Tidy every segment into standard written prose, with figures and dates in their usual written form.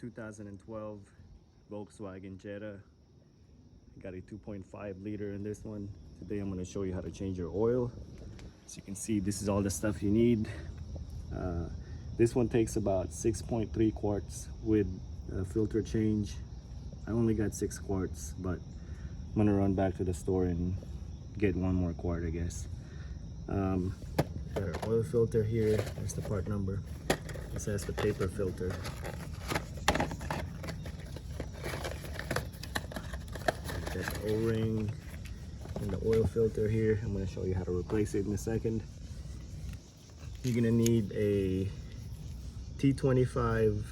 2012 Volkswagen Jetta. Got a 2.5 liter in this one. Today I'm going to show you how to change your oil. As you can see, this is all the stuff you need. This one takes about 6.3 quarts with a filter change. I only got 6 quarts, but I'm going to run back to the store and get one more quart, I guess. Got our oil filter here. There's the part number. This has the paper filter. Got the O-ring and the oil filter here. I'm going to show you how to replace it in a second. You're going to need a T25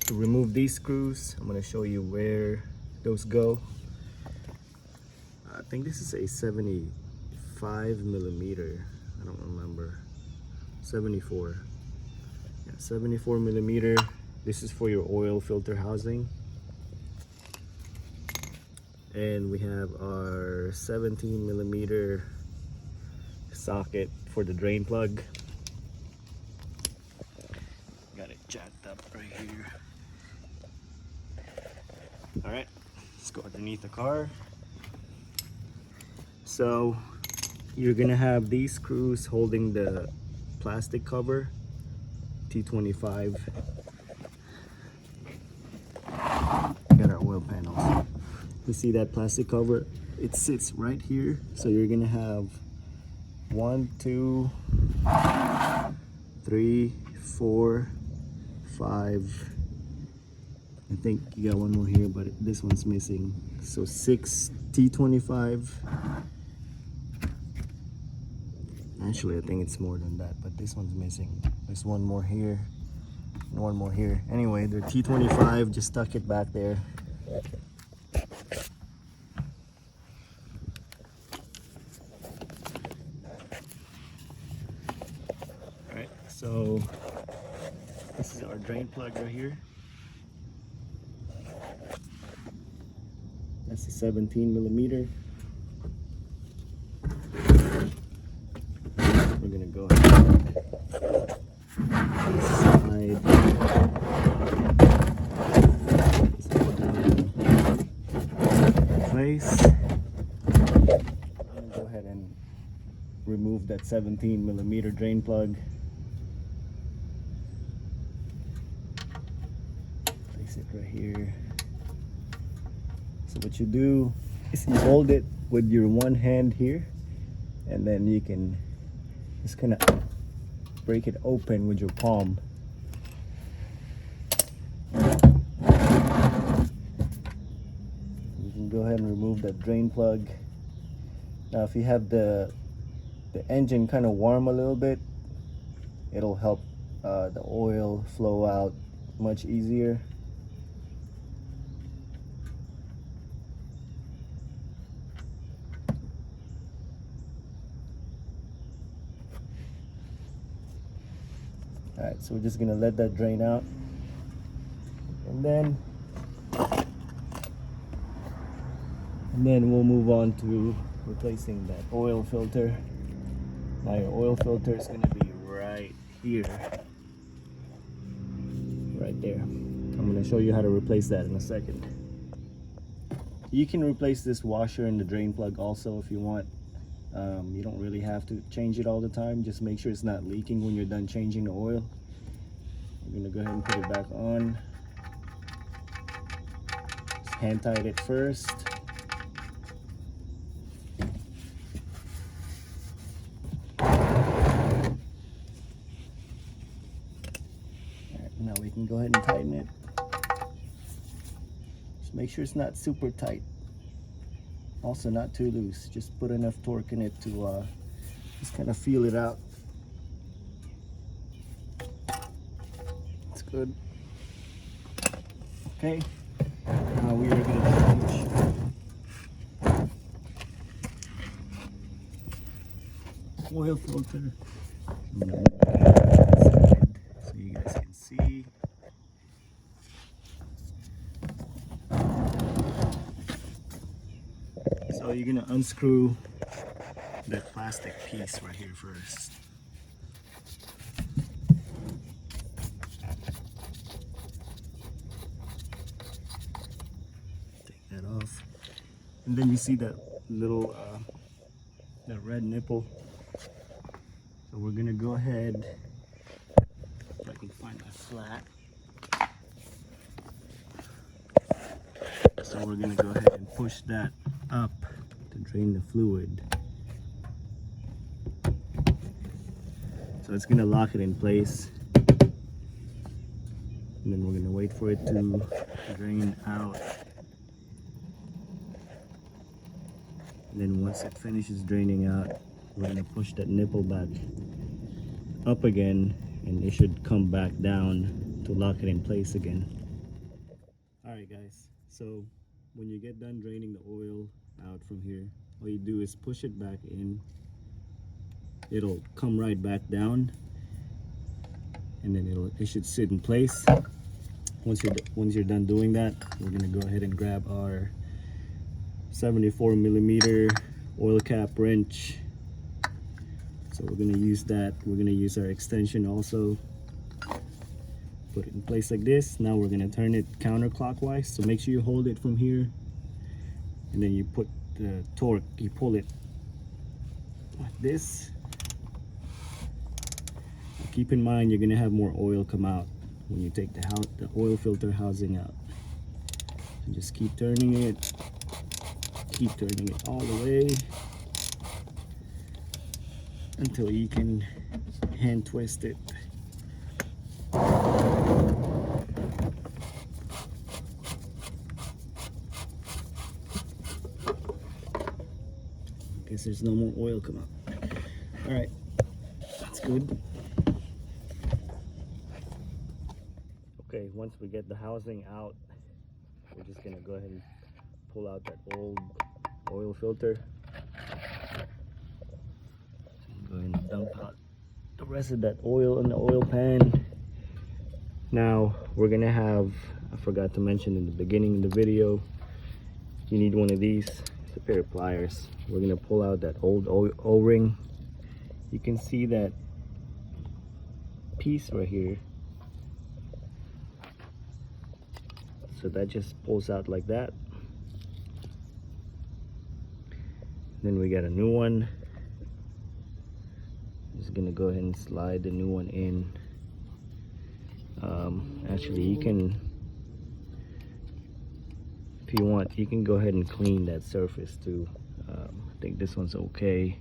to remove these screws. I'm going to show you where those go. I think this is a 75 millimeter. I don't remember. 74. Yeah, 74 millimeter. This is for your oil filter housing. And we have our 17 millimeter socket for the drain plug. Got it jacked up right here. All right, let's go underneath the car. So you're gonna have these screws holding the plastic cover, T25. Got our oil panels. You see that plastic cover? It sits right here. So you're gonna have 1, 2, 3, 4, 5. I think you got one more here, but this one's missing. So 6 T25. Actually, I think it's more than that, but this one's missing. There's one more here and one more here. Anyway, they're T25. Just tuck it back there. Alright, so this is our drain plug right here. That's the 17 millimeter. We're gonna go ahead and slide. Just put that in place. I'm gonna go ahead and remove that 17 millimeter drain plug. Place it right here. So what you do is you hold it with your one hand here, and then you can just kind of break it open with your palm. You can go ahead and remove that drain plug. Now if you have the engine kind of warm a little bit, it'll help the oil flow out much easier. Alright, so we're just gonna let that drain out, and then we'll move on to replacing that oil filter. Now your oil filter is gonna be right here, right there. I'm gonna show you how to replace that in a second. You can replace this washer and the drain plug also if you want. You don't really have to change it all the time. Just make sure it's not leaking when you're done changing the oil. I'm gonna go ahead and put it back on. Just hand tight it first. Alright, now we can go ahead and tighten it. Just make sure it's not super tight. Also not too loose. Just put enough torque in it to just kind of feel it out. It's good. Okay. Now we are going to change oil filter. So you guys can see. So you're gonna unscrew that plastic piece right here first. And then you see that little that red nipple. So we're gonna go ahead, if I can find my flat. So we're gonna go ahead and push that up to drain the fluid. So it's gonna lock it in place. And then we're gonna wait for it to drain out. And then once it finishes draining out, we're gonna push that nipple back up again, and it should come back down to lock it in place again. Alright guys, so when you get done draining the oil out from here, all you do is push it back in. It'll come right back down, and then it should sit in place. Once you're done doing that, we're gonna go ahead and grab our 74mm oil cap wrench. So we're gonna use that. We're gonna use our extension also. Put it in place like this. Now we're gonna turn it counterclockwise. So make sure you hold it from here, and then you put the torque. You pull it like this. Keep in mind, you're gonna have more oil come out when you take the oil filter housing out. And just keep turning it all the way until you can hand twist it. Guess there's no more oil come out. All right, that's good. Okay, once we get the housing out, we're just gonna go ahead and pull out that old oil filter. Go ahead and dump out the rest of that oil in the oil pan. Now we're gonna have, I forgot to mention in the beginning of the video, you need one of these. It's a pair of pliers. We're gonna pull out that old O-ring. You can see that piece right here. So that just pulls out like that. Then we got a new one. Just gonna go ahead and slide the new one in. Actually, you can, if you want, you can go ahead and clean that surface too. I think this one's okay.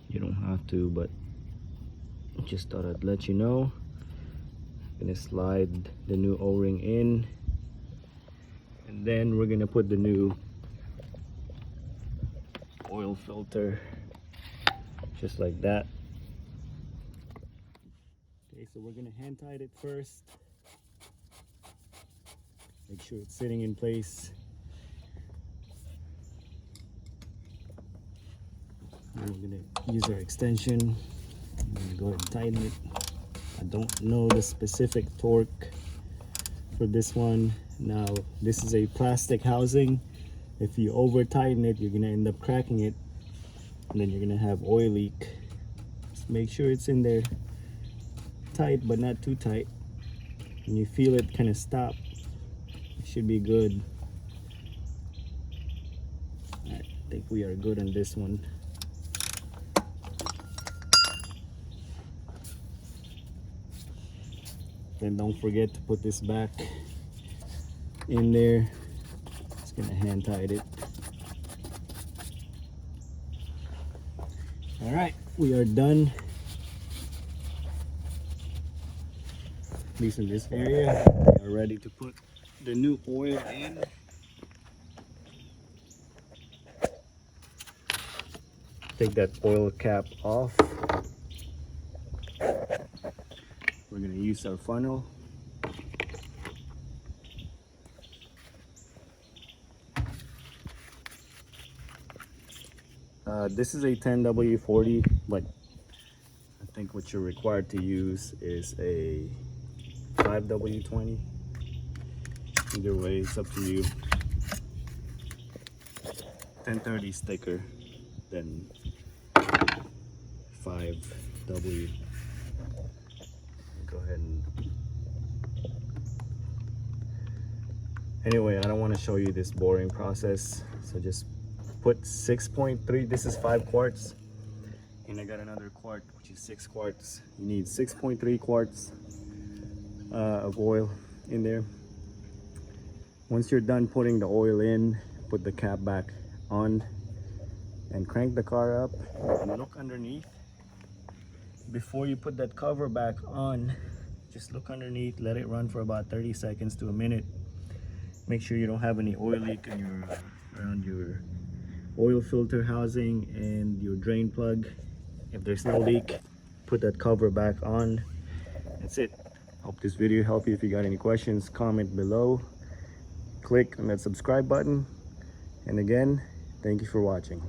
You don't have to, but just thought I'd let you know. Gonna slide the new O-ring in, and then we're gonna put the new oil filter just like that. Okay, so we're gonna hand tight it first. Make sure it's sitting in place. Now we're gonna use our extension. I'm gonna go ahead and tighten it. I don't know the specific torque for this one. Now, this is a plastic housing. If you over tighten it, you're gonna end up cracking it, and then you're gonna have oil leak. Just make sure it's in there tight, but not too tight. When you feel it kind of stop, it should be good. I think we are good on this one. Then don't forget to put this back in there. Just gonna hand tight it. All right, we are done. At least in this area, we are ready to put the new oil in. Take that oil cap off. We're gonna use our funnel. This is a 10W40, but I think what you're required to use is a 5W20. Either way, it's up to you. 1030 is thicker than 5W. Go ahead and Anyway, I don't want to show you this boring process, so just put 6.3. This is 5 quarts, and I got another quart which is 6 quarts. You need 6.3 quarts of oil in there. Once you're done putting the oil in, put the cap back on and crank the car up and look underneath. Before you put that cover back on, just look underneath, let it run for about 30 seconds to a minute. Make sure you don't have any oil leak in around your oil filter housing and your drain plug. If there's no leak, put that cover back on. That's it. Hope this video helped you. If you got any questions, comment below. Click on that subscribe button. And again, thank you for watching.